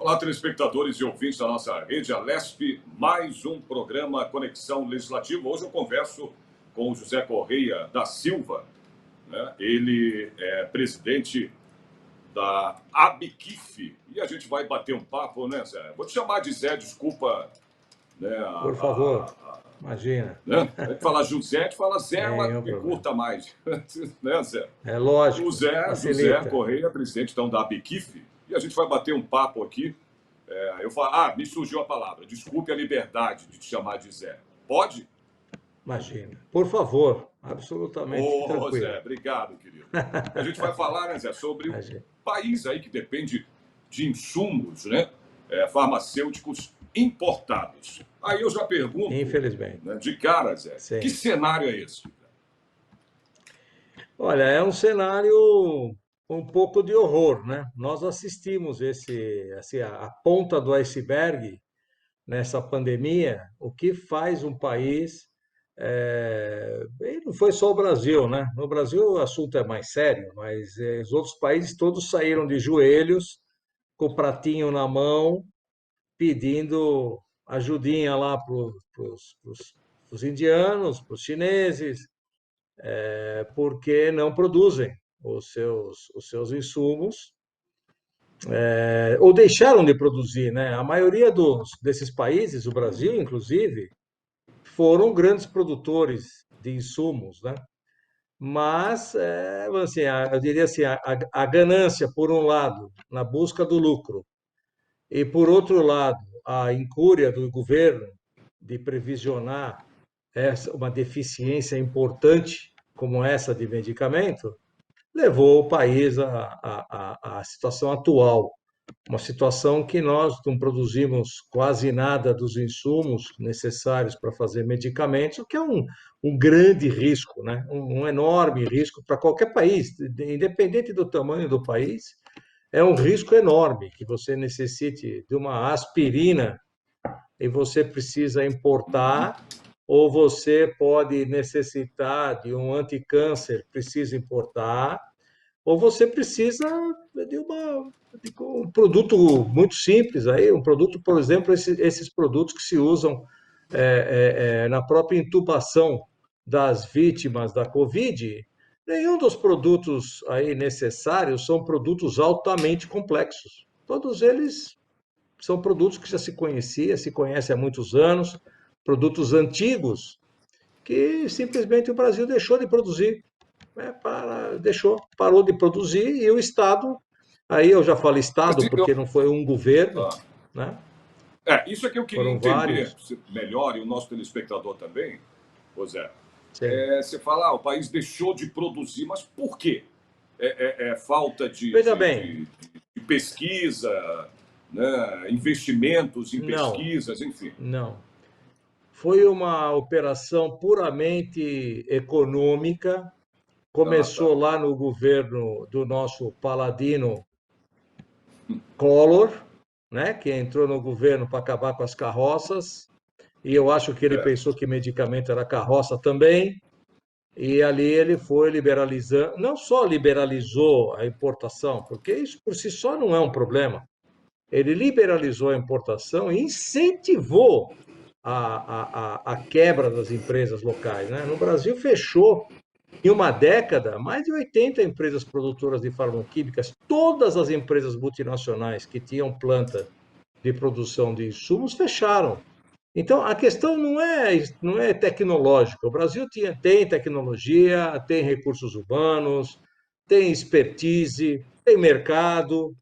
Olá, telespectadores e ouvintes da nossa rede Alesp, mais um programa Conexão Legislativa. Hoje eu converso com o José Correia da Silva, né? Ele é presidente da ABQIF e a gente vai bater um papo, né, Zé? Vou te chamar de Zé, desculpa, né? Por favor, imagina. Né? A gente fala José, a gente fala Zé, ela Nenhum que problema. curta mais, né, Zé? É O lógico, José facilita. Correia, presidente então da ABQIF, e a gente vai bater um papo aqui. Eu falo, me surgiu a palavra. Desculpe a liberdade de te chamar de Zé. Pode? Imagina. Por favor, absolutamente Ô, tranquilo. Zé, obrigado, querido. E a gente vai falar, né, Zé, sobre um Imagina. país aí que depende de insumos, né, farmacêuticos importados. Aí eu já pergunto, Infelizmente. né, de cara, Zé, que Sim. cenário é esse? Olha, é um cenário um pouco de horror, né? Nós assistimos a ponta do iceberg nessa pandemia, o que faz um país. E não foi só o Brasil, né? No Brasil o assunto é mais sério, mas os outros países todos saíram de joelhos, com o pratinho na mão, pedindo ajudinha lá para os indianos, para os chineses, porque não produzem os seus insumos, ou deixaram de produzir, né? A maioria desses países, o Brasil inclusive, foram grandes produtores de insumos, né? Mas, assim, eu diria assim, a ganância, por um lado, na busca do lucro, e, por outro lado, a incúria do governo de previsionar uma deficiência importante como essa de medicamento, levou o país à situação atual. Uma situação que nós não produzimos quase nada dos insumos necessários para fazer medicamentos, o que é um grande risco, né? Um enorme risco para qualquer país, independente do tamanho do país. É um risco enorme que você necessite de uma aspirina e você precisa importar, ou você pode necessitar de um anticâncer, precisa importar, ou você precisa de um produto muito simples aí, um produto, por exemplo, esses produtos que se usam na própria intubação das vítimas da Covid. Nenhum dos produtos aí necessários são produtos altamente complexos. Todos eles são produtos que já se conhece há muitos anos, produtos antigos que simplesmente o Brasil deixou de produzir, né? Parou de produzir, e o Estado, aí eu já falo Estado Assim, porque não foi um governo, ah, né? isso é que eu queria Foram entender vários. melhor, e o nosso telespectador também, ô Zé. Sim. Você fala, o país deixou de produzir, mas por quê? É falta Veja bem, de pesquisa, né? Investimentos em não, pesquisas, enfim. não. Foi uma operação puramente econômica. Ah, tá. Começou lá no governo do nosso paladino Collor, né, que entrou no governo para acabar com as carroças, e eu acho que ele É. pensou que medicamento era carroça também, e ali ele foi liberalizando, não só liberalizou a importação, porque isso por si só não é um problema, ele liberalizou a importação e incentivou a quebra das empresas locais, né? No Brasil fechou em uma década, mais de 80 empresas produtoras de farmacêuticas, todas as empresas multinacionais que tinham planta de produção de insumos fecharam. Então, a questão não é tecnológica. O Brasil tem tecnologia, tem recursos humanos, tem expertise, tem mercado.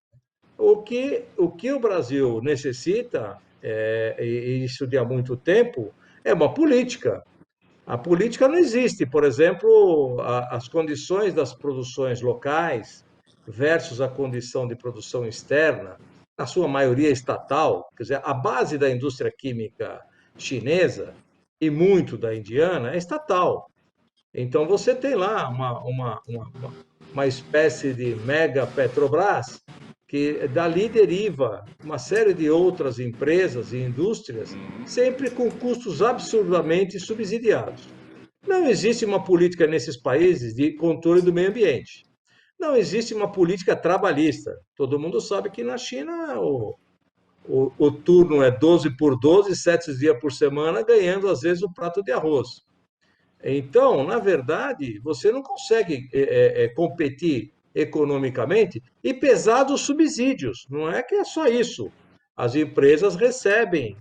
O que o Brasil necessita, e isso de há muito tempo, é uma política. A política não existe. Por exemplo, as condições das produções locais versus a condição de produção externa, na sua maioria estatal, quer dizer, a base da indústria química chinesa e muito da indiana é estatal. Então, você tem lá uma espécie de mega Petrobras, que dali deriva uma série de outras empresas e indústrias, sempre com custos absurdamente subsidiados. Não existe uma política nesses países de controle do meio ambiente. Não existe uma política trabalhista. Todo mundo sabe que na China o turno é 12 por 12, 7 dias por semana, ganhando, às vezes, um prato de arroz. Então, na verdade, você não consegue competir economicamente e pesar dos subsídios. Não é que é só isso. As empresas recebem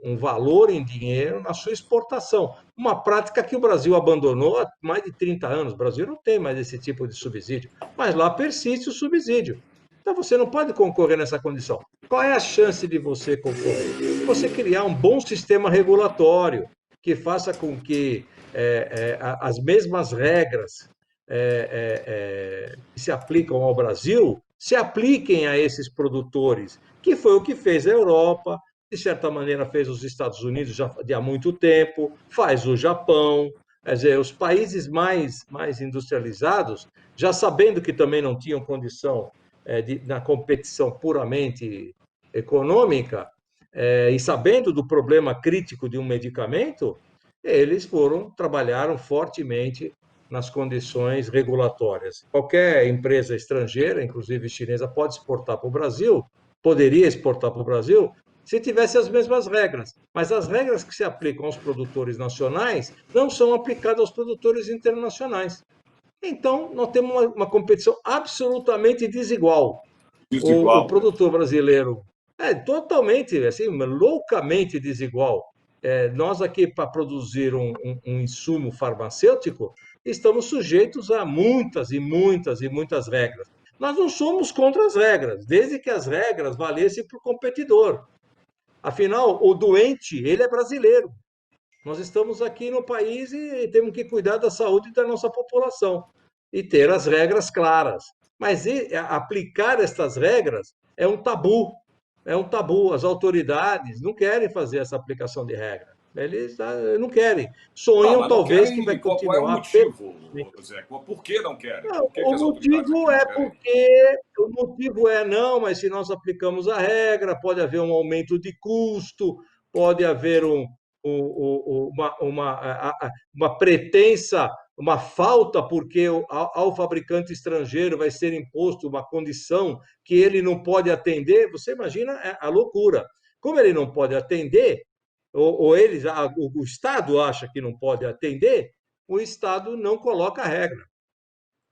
um valor em dinheiro na sua exportação. Uma prática que o Brasil abandonou há mais de 30 anos. O Brasil não tem mais esse tipo de subsídio, mas lá persiste o subsídio. Então você não pode concorrer nessa condição. Qual é a chance de você concorrer? Você criar um bom sistema regulatório que faça com que as mesmas regras que se aplicam ao Brasil se apliquem a esses produtores, que foi o que fez a Europa, de certa maneira fez os Estados Unidos já há muito tempo, faz o Japão. Quer dizer, os países mais industrializados, já sabendo que também não tinham condição na competição puramente econômica, e sabendo do problema crítico de um medicamento, eles trabalharam fortemente nas condições regulatórias. Qualquer empresa estrangeira, inclusive chinesa, pode exportar para o Brasil, poderia exportar para o Brasil, se tivesse as mesmas regras. Mas as regras que se aplicam aos produtores nacionais não são aplicadas aos produtores internacionais. Então, nós temos uma competição absolutamente desigual. O Desigual, né? produtor brasileiro é totalmente, assim, loucamente desigual. Nós aqui, para produzir um insumo farmacêutico, estamos sujeitos a muitas e muitas e muitas regras. Nós não somos contra as regras, desde que as regras valessem para o competidor. Afinal, o doente, ele é brasileiro. Nós estamos aqui no país e temos que cuidar da saúde da nossa população e ter as regras claras. Mas aplicar estas regras é um tabu. É um tabu. As autoridades não querem fazer essa aplicação de regra. Eles não querem. Ah, Sonham, mas não talvez, que querem. vai E qual é o continuar. motivo, Zé? Por que não querem? Não, Por que o as autoridades aqui motivo não é querem? porque o motivo é não, mas se nós aplicamos a regra, pode haver um aumento de custo, pode haver uma pretensa, uma falta, porque ao fabricante estrangeiro vai ser imposto uma condição que ele não pode atender. Você imagina a loucura. Como ele não pode atender, ou o Estado acha que não pode atender, o Estado não coloca a regra.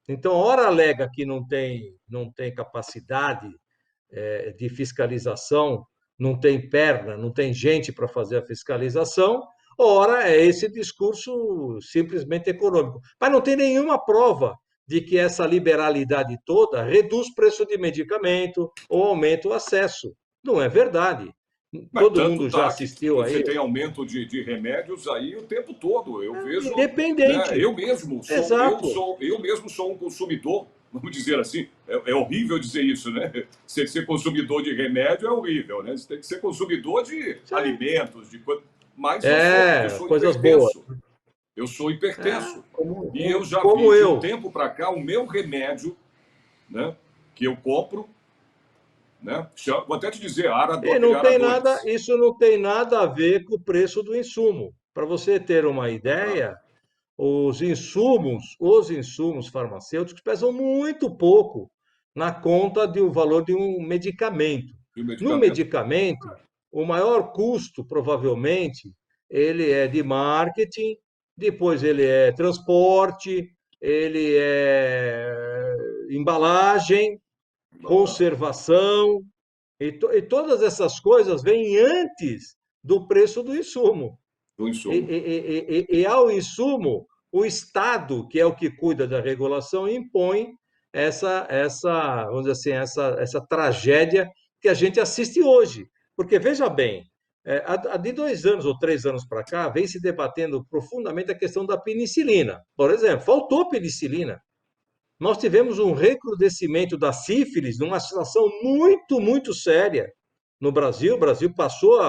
Então, ora alega que não tem capacidade de fiscalização, não tem perna, não tem gente para fazer a fiscalização, ora é esse discurso simplesmente econômico. Mas não tem nenhuma prova de que essa liberalidade toda reduz o preço de medicamento ou aumenta o acesso. Não é verdade. Mas Todo tanto mundo já tá que assistiu você aí, tem aumento de remédios aí o tempo todo. Eu vejo, né? independente. Exato. Eu mesmo sou um consumidor, vamos dizer assim. É horrível dizer isso, né? Ser consumidor de remédio é horrível, né? Você tem que ser consumidor de alimentos, de coisas. Mas eu sou Coisas boas. hipertenso. Eu sou hipertenso. E eu já vi Como de um eu. tempo para cá o meu remédio, né? Que eu compro, né? Vou até te dizer, E aquele não tem nada, Ara-2. isso não tem nada a ver com o preço do insumo. Para você ter uma Ah, ideia, os insumos farmacêuticos pesam muito pouco na conta do valor de um medicamento. e o No medicamento? medicamento, o maior custo, provavelmente, ele é de marketing, depois ele é transporte, ele é embalagem, conservação, e todas essas coisas vêm antes do preço do insumo. Do E, insumo. e, e, e ao insumo, o Estado, que é o que cuida da regulação, impõe vamos dizer assim, essa tragédia que a gente assiste hoje. Porque, veja bem, há de 2 anos ou 3 anos para cá, vem se debatendo profundamente a questão da penicilina. Por exemplo, faltou penicilina. Nós tivemos um recrudescimento da sífilis numa situação muito, muito séria no Brasil. O Brasil passou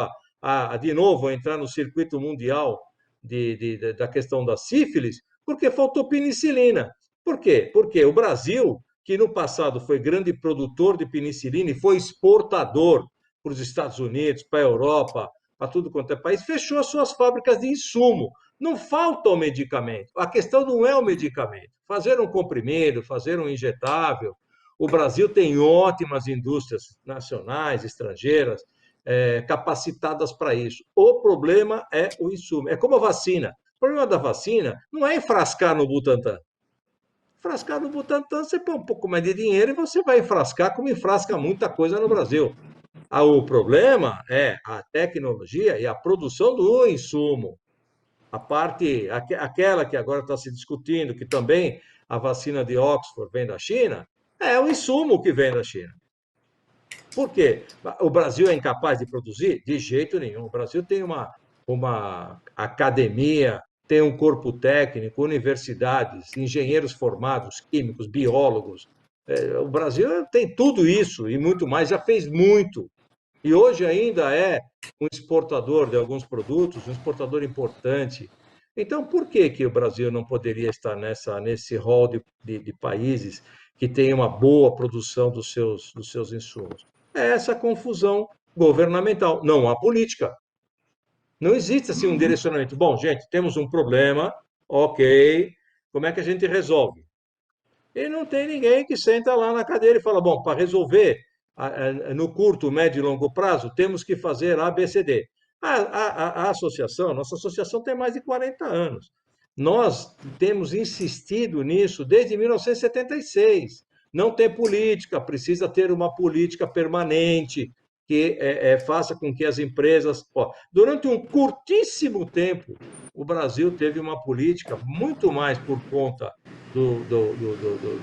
de novo, a entrar no circuito mundial da questão da sífilis, porque faltou penicilina. Por quê? Porque o Brasil, que no passado foi grande produtor de penicilina e foi exportador para os Estados Unidos, para a Europa, para tudo quanto é país, fechou as suas fábricas de insumo. Não falta o medicamento. A questão não é o medicamento. Fazer um comprimido, fazer um injetável. O Brasil tem ótimas indústrias nacionais, estrangeiras, capacitadas para isso. O problema é o insumo. É como a vacina. O problema da vacina não é enfrascar no Butantan. Enfrascar no Butantan, você põe um pouco mais de dinheiro e você vai enfrascar como enfrasca muita coisa no Brasil. O problema é a tecnologia e a produção do insumo. A parte, aquela que agora está se discutindo, que também a vacina de Oxford vem da China, é o insumo que vem da China. Por quê? O Brasil é incapaz de produzir? De jeito nenhum. O Brasil tem uma academia, tem um corpo técnico, universidades, engenheiros formados, químicos, biólogos. O Brasil tem tudo isso e muito mais, já fez muito. E hoje ainda é um exportador de alguns produtos, um exportador importante. Então, por que, que o Brasil não poderia estar nesse rol de países que têm uma boa produção dos seus insumos? É essa confusão governamental. Não há política. Não existe assim um direcionamento. Bom, gente, temos um problema, ok, como é que a gente resolve? E não tem ninguém que senta lá na cadeira e fala, bom, para resolver no curto, médio e longo prazo, temos que fazer A, B, C, D. A associação, nossa associação tem mais de 40 anos. Nós temos insistido nisso desde 1976. Não tem política, precisa ter uma política permanente que faça com que as empresas. Durante um curtíssimo tempo, o Brasil teve uma política muito mais por conta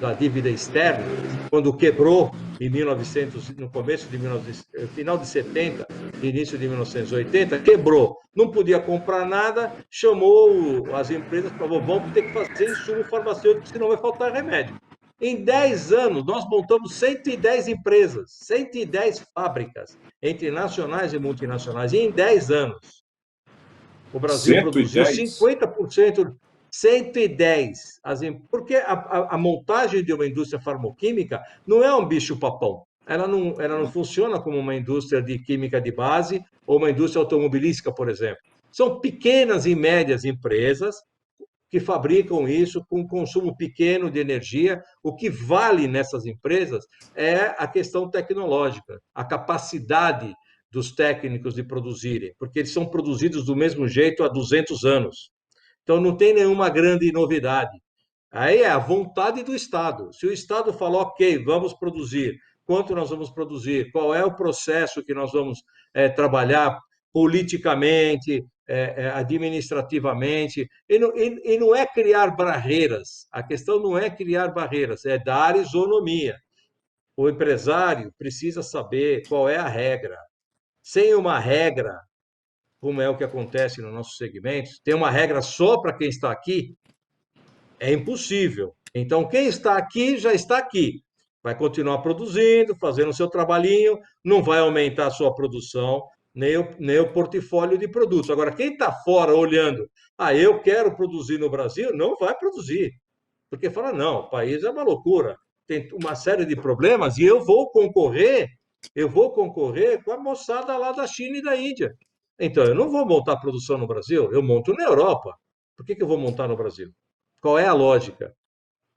da dívida externa, quando quebrou em 1900, no começo de 1900, final de 70, início de 1980, quebrou, não podia comprar nada, chamou as empresas e falou, vamos ter que fazer insumo farmacêutico, senão vai faltar remédio. Em 10 anos, nós montamos 110 empresas, 110 fábricas, entre nacionais e multinacionais, e em 10 anos. O Brasil 110? produziu 50%, 110. Porque a montagem de uma indústria farmacêutica não é um bicho-papão. Ela não funciona como uma indústria de química de base ou uma indústria automobilística, por exemplo. São pequenas e médias empresas que fabricam isso com consumo pequeno de energia. O que vale nessas empresas é a questão tecnológica, a capacidade dos técnicos de produzirem, porque eles são produzidos do mesmo jeito há 200 anos. Então, não tem nenhuma grande novidade. Aí é a vontade do Estado. Se o Estado falar, ok, vamos produzir, quanto nós vamos produzir, qual é o processo que nós vamos trabalhar politicamente, administrativamente, e não é criar barreiras. A questão não é criar barreiras, é dar isonomia. O empresário precisa saber qual é a regra. Sem uma regra, como é o que acontece no nosso segmento, tem uma regra só para quem está aqui, é impossível. Então, quem está aqui já está aqui. Vai continuar produzindo, fazendo o seu trabalhinho, não vai aumentar a sua produção, nem o portfólio de produtos. Agora, quem está fora olhando, eu quero produzir no Brasil, não vai produzir. Porque fala, não, o país é uma loucura, tem uma série de problemas e eu vou concorrer com a moçada lá da China e da Índia. Então, eu não vou montar produção no Brasil, eu monto na Europa. Por que eu vou montar no Brasil? Qual é a lógica?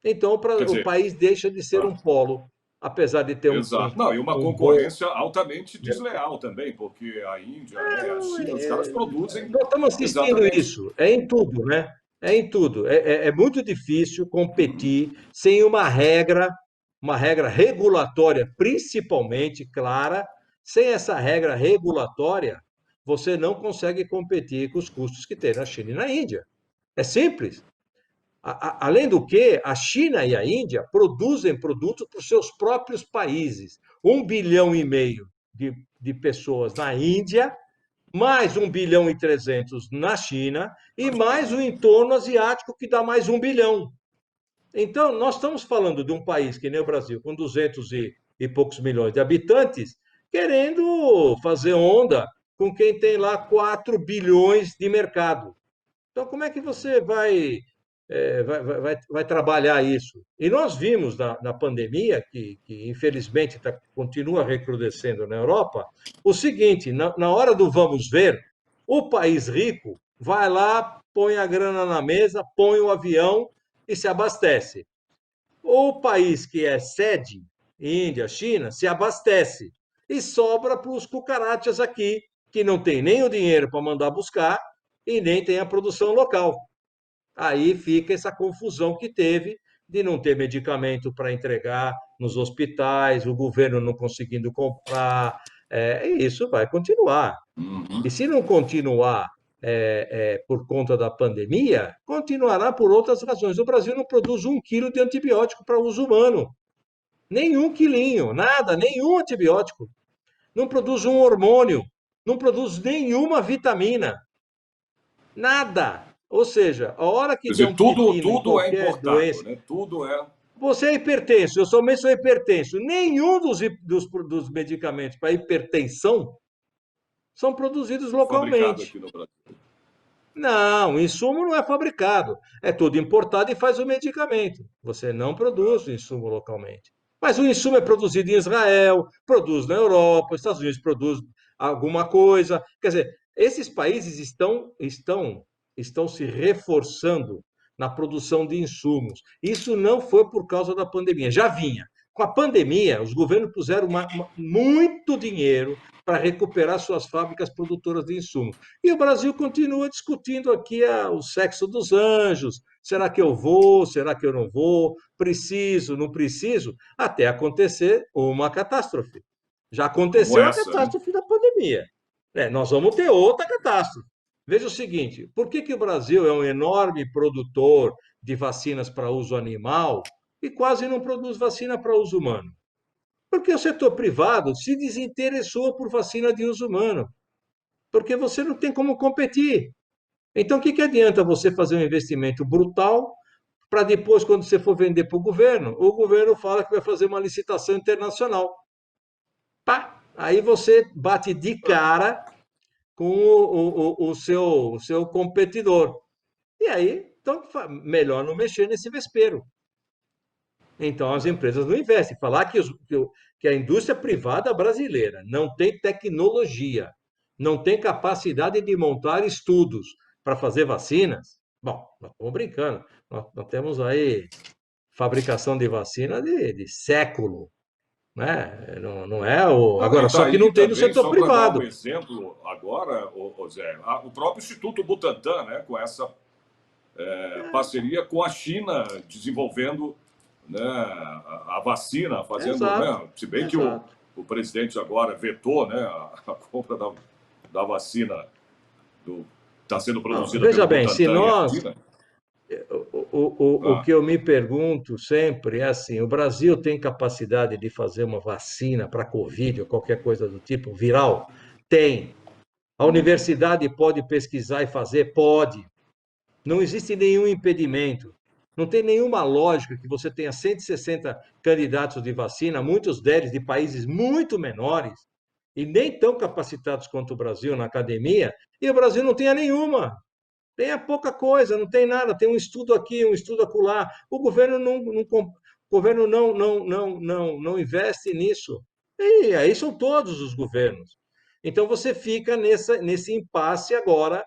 Então, Quer o dizer, país deixa de ser um polo, apesar de ter exato. Não, e uma um bom. concorrência altamente desleal também, porque a Índia, né, a China, os caras produzem Nós estamos assistindo exatamente. isso, é em tudo, né? É em tudo. É muito difícil competir sem uma regra regulatória, principalmente clara. Sem essa regra regulatória, você não consegue competir com os custos que tem na China e na Índia. É simples. Além do que, a China e a Índia produzem produtos para os seus próprios países. 1,5 bilhão de pessoas na Índia, mais 1,3 bilhão na China e mais o entorno asiático que dá mais 1 bilhão. Então, nós estamos falando de um país que nem o Brasil, com 200 e poucos milhões de habitantes, querendo fazer onda com quem tem lá 4 bilhões de mercado. Então, como é que você vai trabalhar isso? E nós vimos na pandemia, que infelizmente continua recrudescendo na Europa, o seguinte: na hora do vamos ver, o país rico vai lá, põe a grana na mesa, põe o avião e se abastece. O país que é sede, Índia, China, se abastece. e sobra para os cucarachas aqui, que não tem nem o dinheiro para mandar buscar e nem tem a produção local. Aí fica essa confusão que teve de não ter medicamento para entregar nos hospitais, o governo não conseguindo comprar, e isso vai continuar. Uhum. E se não continuar por conta da pandemia, continuará por outras razões. O Brasil não produz 1 quilo de antibiótico para uso humano. Nenhum quilinho, nada, nenhum antibiótico. Não produz um hormônio, não produz nenhuma vitamina, nada. Ou seja, a hora Quer que der dizer, um tudo, pepino em tudo é qualquer importado, doença, né? Tudo é você é hipertenso, eu somente sou hipertenso. Nenhum dos medicamentos para hipertensão são produzidos fabricado localmente. aqui no Brasil. Não, o insumo não é fabricado. É tudo importado e faz o medicamento. Você não produz o insumo localmente. Mas o insumo é produzido em Israel, produz na Europa, os Estados Unidos produz alguma coisa. Quer dizer, esses países estão se reforçando na produção de insumos. Isso não foi por causa da pandemia, já vinha. Com a pandemia, os governos puseram muito dinheiro para recuperar suas fábricas produtoras de insumos. E o Brasil continua discutindo aqui o sexo dos anjos. Será que eu vou? Será que eu não vou? Preciso? Não preciso? Até acontecer uma catástrofe. Já Como aconteceu a essa, né? catástrofe da pandemia. Nós vamos ter outra catástrofe. Veja o seguinte: por que o Brasil é um enorme produtor de vacinas para uso animal e quase não produz vacina para uso humano? Porque o setor privado se desinteressou por vacina de uso humano, porque você não tem como competir. Então, o que adianta você fazer um investimento brutal para depois, quando você for vender para o governo fala que vai fazer uma licitação internacional. Pá! Aí você bate de cara com o seu competidor. E aí, então, melhor não mexer nesse vespeiro. Então, as empresas não investem. Falar que a indústria privada brasileira não tem tecnologia, não tem capacidade de montar estudos para fazer vacinas, bom, nós estamos brincando. Nós temos aí fabricação de vacina de século, né? Não, não é o. Não, e Agora, está só que aí não tem no também, setor só para dar um privado. exemplo agora, ô Zé, o próprio Instituto Butantan, né, com essa parceria com a China, desenvolvendo, né, a vacina, fazendo, Exato, né, se bem que exato. o presidente agora vetou, né, a compra da vacina está sendo Não, produzida veja pelo bem, se Butantan e a nós. China. O Ah, que eu me pergunto sempre é assim: o Brasil tem capacidade de fazer uma vacina para Covid ou qualquer coisa do tipo, viral? Tem. A universidade pode pesquisar e fazer? Pode. Não existe nenhum impedimento. Não tem nenhuma lógica que você tenha 160 candidatos de vacina, muitos deles de países muito menores, e nem tão capacitados quanto o Brasil na academia, e o Brasil não tenha nenhuma. Tenha pouca coisa, não tem nada, tem um estudo aqui, um estudo acolá. O governo não investe nisso. E aí são todos os governos. Então você fica nesse impasse agora,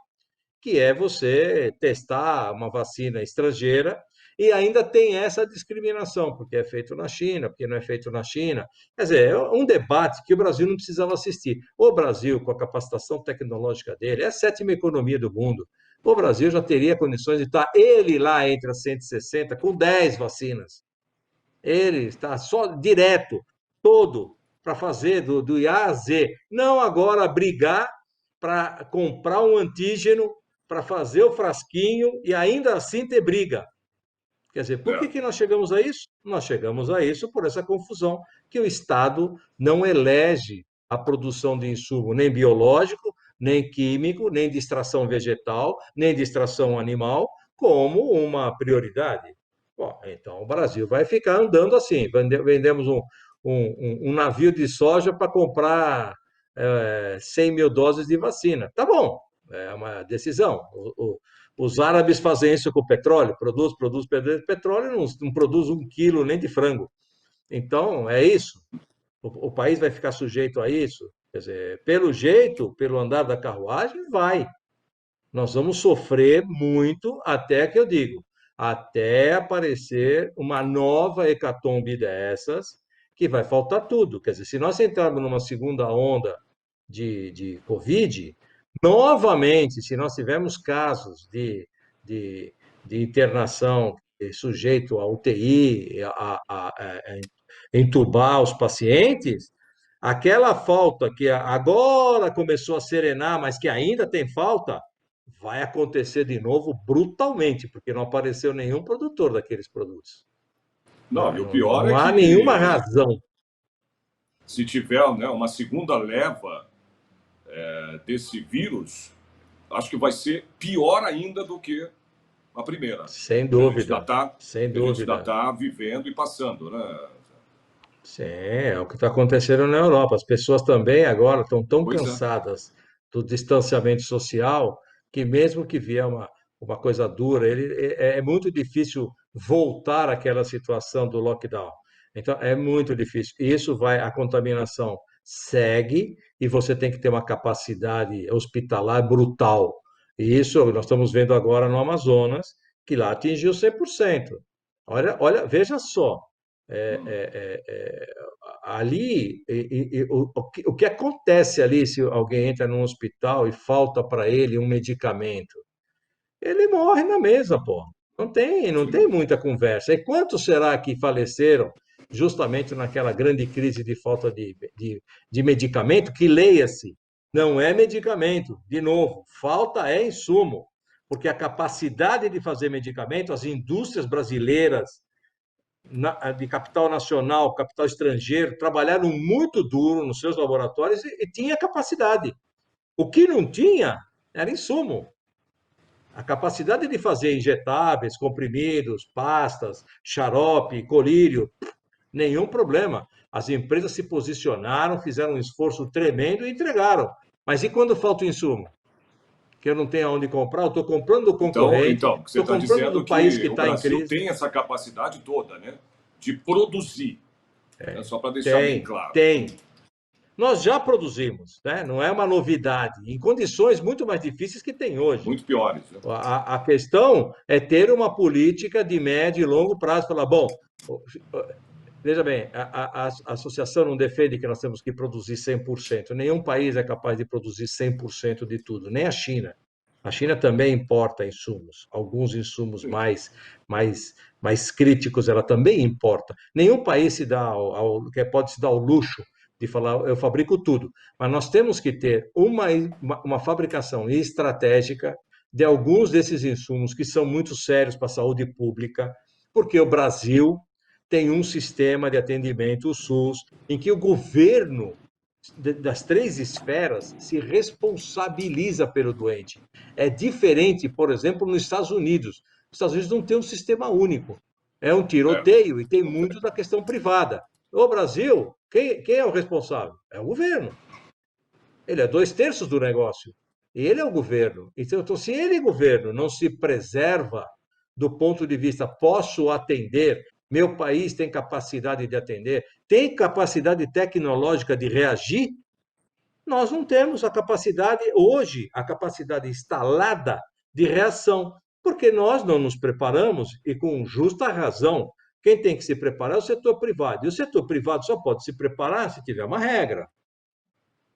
que é você testar uma vacina estrangeira e ainda tem essa discriminação, porque é feito na China, porque não é feito na China. Quer dizer, é um debate que o Brasil não precisava assistir. O Brasil, com a capacitação tecnológica dele, é a sétima economia do mundo. O Brasil já teria condições de estar ele lá entre as 160 com 10 vacinas. Ele está só direto, todo, para fazer do A a Z. Não agora brigar para comprar um antígeno, para fazer o frasquinho e ainda assim ter briga. Quer dizer, por que é. que nós chegamos a isso? Nós chegamos a isso por essa confusão que o Estado não elege a produção de insumo nem biológico, nem químico, nem de extração vegetal, nem de extração animal como uma prioridade. Bom, então o Brasil vai ficar andando assim. Vendemos um navio de soja para comprar 100 mil doses de vacina. Tá bom, é uma decisão. Os árabes fazem isso com o petróleo, produz petróleo, não produz 1 quilo nem de frango. Então, é isso. O país vai ficar sujeito a isso? Quer dizer, pelo jeito, pelo andar da carruagem, vai. Nós vamos sofrer muito até que eu digo, até aparecer uma nova hecatombe dessas, que vai faltar tudo. Quer dizer, se nós entrarmos numa segunda onda de Covid, novamente, se nós tivermos casos de, de internação sujeito a UTI, a entubar os pacientes, aquela falta que agora começou a serenar, mas que ainda tem falta, vai acontecer de novo brutalmente, porque não apareceu nenhum produtor daqueles produtos. Não, e o Não, pior é não há nenhuma que razão. se tiver, né, uma segunda leva desse vírus, acho que vai ser pior ainda do que a primeira. Sem Que a gente ainda dúvida, está sem que a gente ainda dúvida. tá vivendo e passando, né? Sim, é o que está acontecendo na Europa. As pessoas também agora estão tão Pois é. cansadas do distanciamento social que mesmo que vier uma coisa dura, é muito difícil voltar àquela situação do lockdown. Então, é muito difícil. Isso vai, a contaminação segue e você tem que ter uma capacidade hospitalar brutal. E isso nós estamos vendo agora no Amazonas, que lá atingiu 100%. Olha, veja só. Hum. Ali, o que acontece ali se alguém entra num hospital e falta para ele um medicamento? Ele morre na mesa, pô. Não tem Sim. muita conversa. E quantos será que faleceram justamente naquela grande crise de falta de medicamento? Que leia-se, não é medicamento. De novo, falta é insumo, porque a capacidade de fazer medicamento, as indústrias brasileiras de capital nacional, capital estrangeiro, trabalharam muito duro nos seus laboratórios e tinha capacidade. O que não tinha era insumo. A capacidade de fazer injetáveis, comprimidos, pastas, xarope, colírio, nenhum problema. As empresas se posicionaram, fizeram um esforço tremendo e entregaram. Mas e quando falta o insumo? Que eu não tenho aonde comprar, eu estou comprando do concorrente, Então, você estou está comprando dizendo do país que que o está em Brasil crise. tem essa capacidade toda, né, de produzir, né, só para deixar bem Tem, claro. tem. Nós já produzimos, né? Não é uma novidade, em condições muito mais difíceis que tem hoje. Muito piores, né? A questão é ter uma política de médio e longo prazo. Falar, bom, veja bem, a associação não defende que nós temos que produzir 100%. Nenhum país é capaz de produzir 100% de tudo, nem a China. A China também importa insumos, alguns insumos Sim. mais críticos ela também importa. Nenhum país que pode se dar ao luxo de falar, eu fabrico tudo. Mas nós temos que ter uma fabricação estratégica de alguns desses insumos que são muito sérios para a saúde pública, porque o Brasil tem um sistema de atendimento, o SUS, em que o governo das três esferas se responsabiliza pelo doente. É diferente, por exemplo, nos Estados Unidos. Os Estados Unidos não tem um sistema único. É um É, tiroteio e tem não tem. muito da questão privada. No Brasil, quem é o responsável? É o governo. Ele é 2/3 do negócio. Ele é o governo. Então, se ele, governo, não se preserva do ponto de vista, posso atender, meu país tem capacidade de atender, tem capacidade tecnológica de reagir, nós não temos a capacidade, hoje, a capacidade instalada de reação, porque nós não nos preparamos e com justa razão. Quem tem que se preparar é o setor privado. E o setor privado só pode se preparar se tiver uma regra,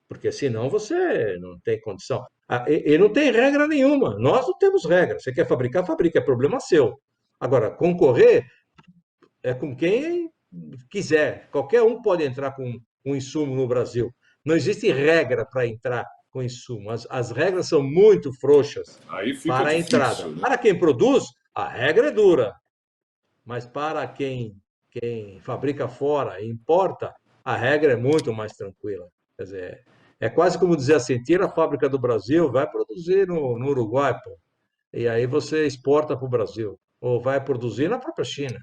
porque senão você não tem condição. E não tem regra nenhuma. Nós não temos regra. Você quer fabricar, fabrica, é problema seu. Agora, concorrer é com quem quiser. Qualquer um pode entrar com um insumo no Brasil. Não existe regra para entrar com insumo. As regras são muito frouxas Aí fica para a entrada. difícil, né? Para quem produz, a regra é dura. Mas para quem fabrica fora e importa, a regra é muito mais tranquila. Quer dizer, é quase como dizer assim, tira a fábrica do Brasil, vai produzir no Uruguai, pô, e aí você exporta para o Brasil, ou vai produzir na própria China.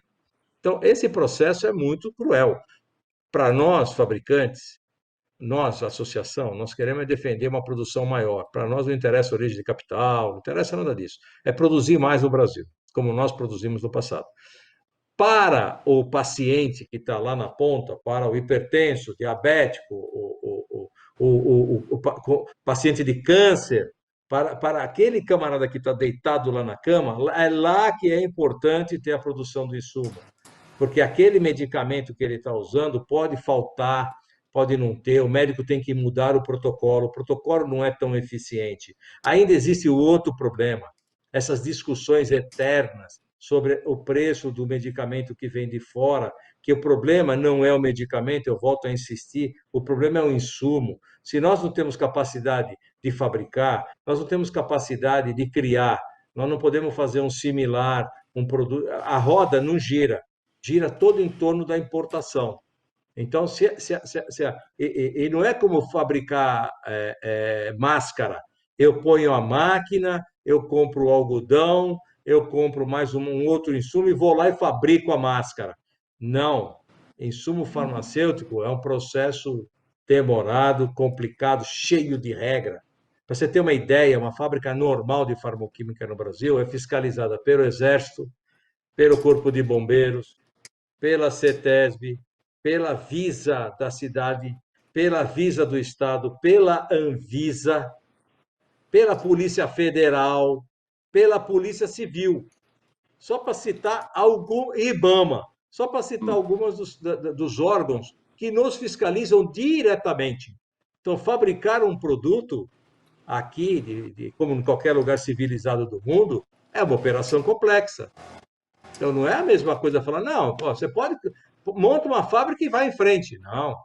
Então, esse processo é muito cruel. Para nós, fabricantes, nós, associação, nós queremos defender uma produção maior. Para nós não interessa a origem de capital, não interessa nada disso. É produzir mais no Brasil, como nós produzimos no passado. Para o paciente que está lá na ponta, para o hipertenso, diabético, o paciente de câncer, para aquele camarada que está deitado lá na cama, é lá que é importante ter a produção do insumo. porque aquele medicamento que ele está usando pode faltar, pode não ter, o médico tem que mudar o protocolo não é tão eficiente. Ainda existe o outro problema, essas discussões eternas sobre o preço do medicamento que vem de fora, que o problema não é o medicamento, eu volto a insistir, o problema é o insumo. Se nós não temos capacidade de fabricar, nós não temos capacidade de criar, nós não podemos fazer um similar, um produto. A roda não gira, gira todo em torno da importação. Então, e não é como fabricar máscara. Eu ponho a máquina, eu compro o algodão, eu compro mais um outro insumo e vou lá e fabrico a máscara. Não. Insumo farmacêutico é um processo demorado, complicado, cheio de regra. Para você ter uma ideia, uma fábrica normal de farmoquímica no Brasil é fiscalizada pelo Exército, pelo Corpo de Bombeiros, pela CETESB, pela Visa da cidade, pela Visa do Estado, pela Anvisa, pela Polícia Federal, pela Polícia Civil. Só para citar algum IBAMA, só para citar algumas dos órgãos que nos fiscalizam diretamente. Então, fabricar um produto aqui, como em qualquer lugar civilizado do mundo, é uma operação complexa. Então, não é a mesma coisa falar, não, pô, você pode, monta uma fábrica e vai em frente. Não.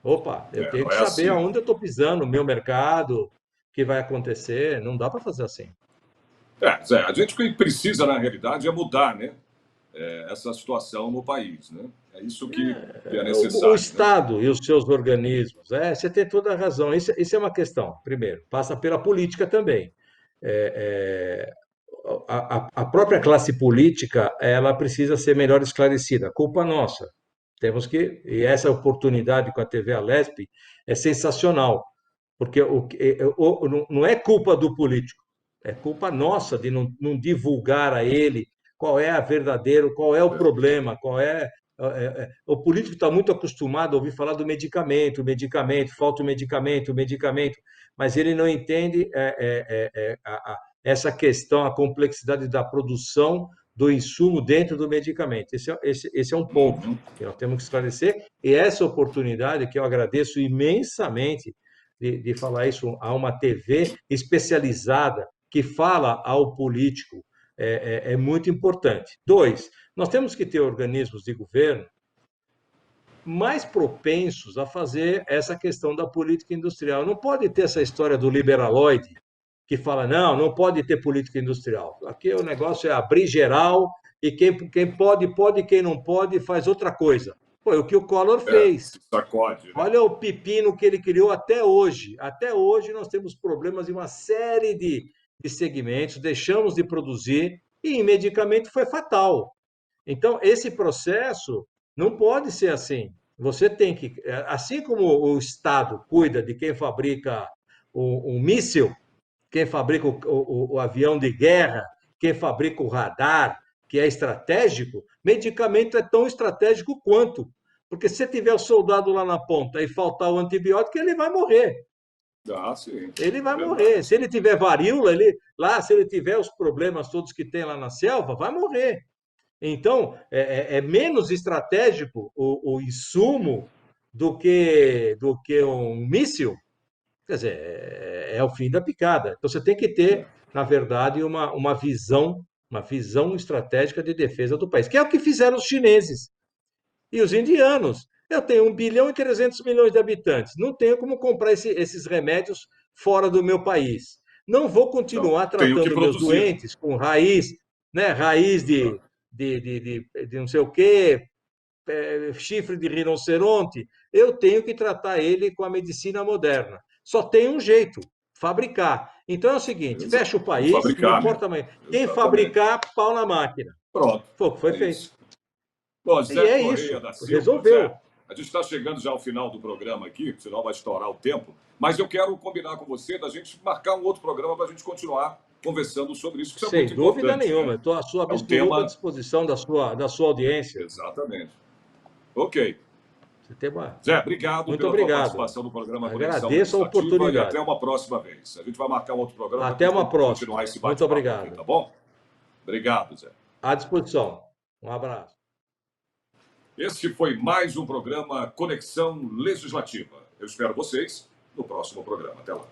Opa, eu tenho Não que é saber assim. aonde eu estou pisando, o meu mercado, o que vai acontecer. Não dá para fazer assim. Zé, a gente que precisa, na realidade, é mudar, né? Essa situação no país, né? É isso que é O necessário, né? Estado e os seus organismos, você tem toda a razão. Isso é uma questão, primeiro, passa pela política também. É, a própria classe política ela precisa ser melhor esclarecida. Culpa nossa. Temos que, e essa oportunidade com a TV Alesp é sensacional, porque não é culpa do político, é culpa nossa de não divulgar a ele qual é a verdadeiro, qual é o problema, qual o político está muito acostumado a ouvir falar do medicamento, medicamento, falta o medicamento, medicamento, mas ele não entende essa questão, a complexidade da produção do insumo dentro do medicamento. Esse é um ponto que nós temos que esclarecer, e essa oportunidade que eu agradeço imensamente de falar isso a uma TV especializada que fala ao político é muito importante. Dois, nós temos que ter organismos de governo mais propensos a fazer essa questão da política industrial. Não pode ter essa história do liberaloide, que fala, não pode ter política industrial. Aqui o negócio é abrir geral e quem pode, quem não pode, faz outra coisa. Foi o que o Collor fez. Se sacode, né? Olha o pepino que ele criou até hoje. Até hoje nós temos problemas em uma série de segmentos, deixamos de produzir e em medicamento foi fatal. Então, esse processo não pode ser assim. Você tem que, assim como o Estado cuida de quem fabrica um míssil, quem fabrica o avião de guerra, quem fabrica o radar, que é estratégico, medicamento é tão estratégico quanto. Porque se tiver o soldado lá na ponta e faltar o antibiótico, ele vai morrer. Sim. Ele vai morrer. Se ele tiver varíola, se ele tiver os problemas todos que tem lá na selva, vai morrer. Então, é menos estratégico o insumo do que um míssil. Quer dizer, é o fim da picada. Então, você tem que ter, na verdade, uma visão estratégica de defesa do país, que é o que fizeram os chineses e os indianos. Eu tenho 1,3 bilhão de habitantes, não tenho como comprar esses remédios fora do meu país. Não vou Então, continuar tenho que tratando meus produzir. doentes com raiz, né, raiz de não sei o quê, chifre de rinoceronte. Eu tenho que tratar ele com a medicina moderna. Só tem um jeito, fabricar. Então é o seguinte, fecha o Vamos país, não fabricar, né? importa mais. Quem Exatamente. fabricar, pau na máquina. Pronto. Foi o que foi É feito. isso. Bom, E Zé é Correia isso, da Silva. Zé, resolveu. a gente está chegando já ao final do programa aqui, senão vai estourar o tempo. Mas eu quero combinar com você da gente marcar um outro programa para a gente continuar conversando sobre isso, que isso é muito Sem dúvida importante, nenhuma. né? Estou à sua É um absoluta tema. disposição da sua audiência. Exatamente. Ok. Você tem uma... Zé, obrigado Muito pela tua obrigado. participação no programa Conexão Agradeço a Legislativa e até oportunidade. uma próxima vez. A gente vai marcar um outro programa para a Até gente uma continuar próxima. esse Muito bate-papo aqui, obrigado. tá bom? Obrigado, Zé. À disposição. Um abraço. Este foi mais um programa Conexão Legislativa. Eu espero vocês no próximo programa. Até lá.